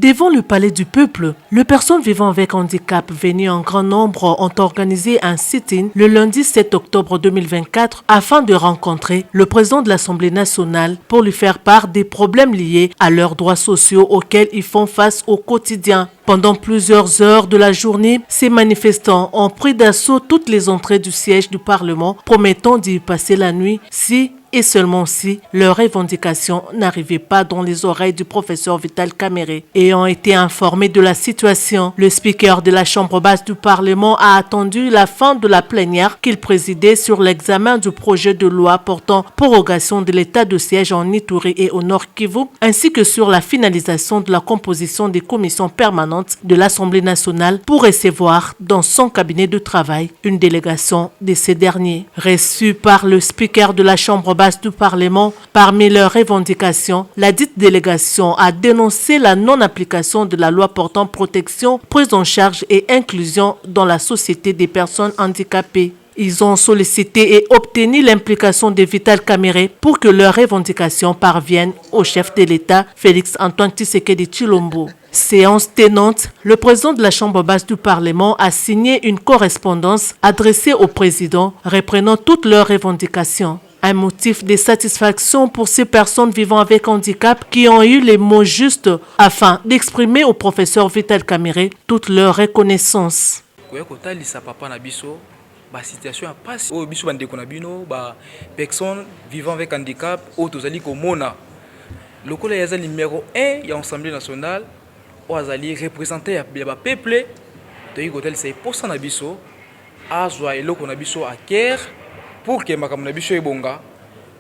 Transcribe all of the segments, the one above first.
Devant le palais du peuple, les personnes vivant avec handicap venues en grand nombre ont organisé un sit-in le lundi 7 octobre 2024 afin de rencontrer le président de l'Assemblée nationale pour lui faire part des problèmes liés à leurs droits sociaux auxquels ils font face au quotidien. Pendant plusieurs heures de la journée, ces manifestants ont pris d'assaut toutes les entrées du siège du Parlement, promettant d'y passer la nuit si et seulement si leurs revendications n'arrivaient pas dans les oreilles du professeur Vital Kamerhe. Ayant été informé de la situation, le speaker de la Chambre basse du Parlement a attendu la fin de la plénière qu'il présidait sur l'examen du projet de loi portant prorogation de l'état de siège en Ituri et au Nord Kivu, ainsi que sur la finalisation de la composition des commissions permanentes de l'Assemblée nationale pour recevoir dans son cabinet de travail une délégation de ces derniers. Reçu par le speaker de la Chambre basse du Parlement, parmi leurs revendications, la dite délégation a dénoncé la non-application de la loi portant protection, prise en charge et inclusion dans la société des personnes handicapées. Ils ont sollicité et obtenu l'implication de Vital Kamerhe pour que leurs revendications parviennent au chef de l'État, Félix Antoine Tshisekedi Tshilombo. Séance tenante, le président de la Chambre basse du Parlement a signé une correspondance adressée au président reprenant toutes leurs revendications. Un motif de satisfaction pour ces personnes vivant avec handicap qui ont eu les mots justes afin d'exprimer au professeur Vital Kamerhe toute leur reconnaissance. Situation a passé au biso bande konabino ba personnes vivant avec handicap au tozali ko mona lokola ya numéro 1 ya Assemblée nationale o azali représenter ya ba peuple to yi hotel c'est pour ça na biso azwa eloko na biso a cœur pour que makambo na biso ebonga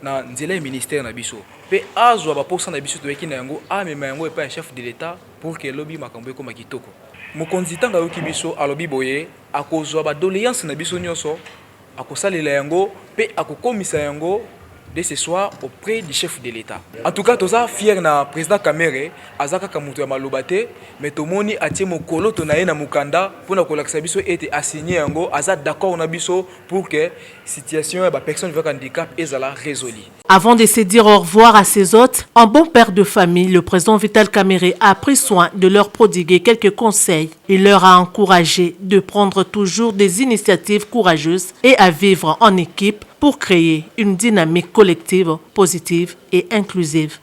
na nzela ya ministère na biso pe azwa ba pour ça na biso to yeki na yango amema yango epa chef de l'état pour que lobi makambo ekoma kitoko. Mokonzi tanga yoki biso alobi boye akozwa ba doléance na biso nyonso akosalela yango pe akokomisa yango dès ce soir auprès du chef de l'État. En tout cas, toza fier na président Kamerhe azaka kamuto ya malobate mais tomoni atie mokolo to na ye na mukanda pona kolakisa biso ete assigné yango aza d'accord na biso pour que situation ya ba personne avec handicap ezala résolue. Avant de se dire au revoir à ses hôtes, en bon père de famille, le président Vital Kamerhe a pris soin de leur prodiguer quelques conseils. Il leur a encouragé de prendre toujours des initiatives courageuses et à vivre en équipe pour créer une dynamique collective, positive et inclusive.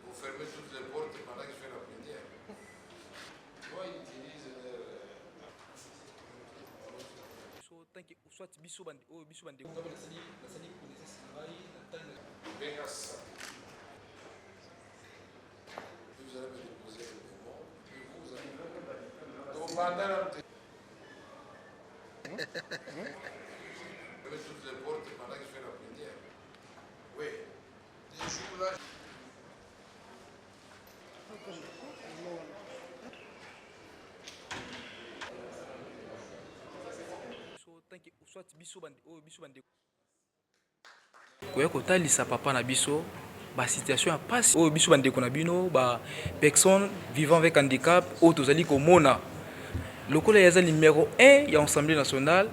Vous fermez toutes les portes pendant que je fais la prière. Moi, ils utilisent vous allez me déposer le mémo, puis vous allez donc pendant fermez toutes les portes pendant que je fais la prière. Oui. Des jours là. Kotalisa papa na biso ba situation a passé au biso bande konabino ba personnes vivant avec handicap au tozali ko mona lokola ya numéro 1 ya Assemblée nationale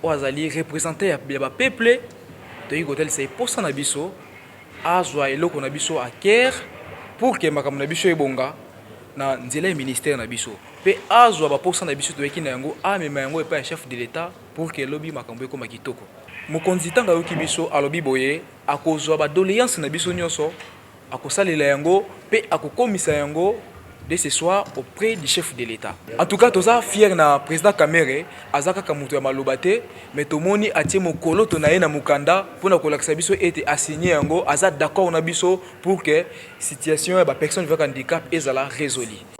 o azali représenter ya ba peuple to yi hotel c'est pour ça na biso azwa eloko na biso a cœur pour que makambo na biso ebonga na nzela ya ministère na biso pe azwa ba pour ça na biso to yeki na yango amema yango epa chef de l'État pour que lobi makambo ekoma kitoko. Mokonzi tanga yoki biso alobi boye akozwa ba doléance na biso nyonso akosalela yango pe akokomisa yango dès ce soir auprès du chef de l'État. En tout cas, toza fier na président Kamere, azaka kamuto ya malobate, mais tomoni atie mokolo to na ye na mukanda pona kolakisa biso ete assigné yango, aza d'accord na biso pour que situation ya ba personne avec handicap ezala résolue.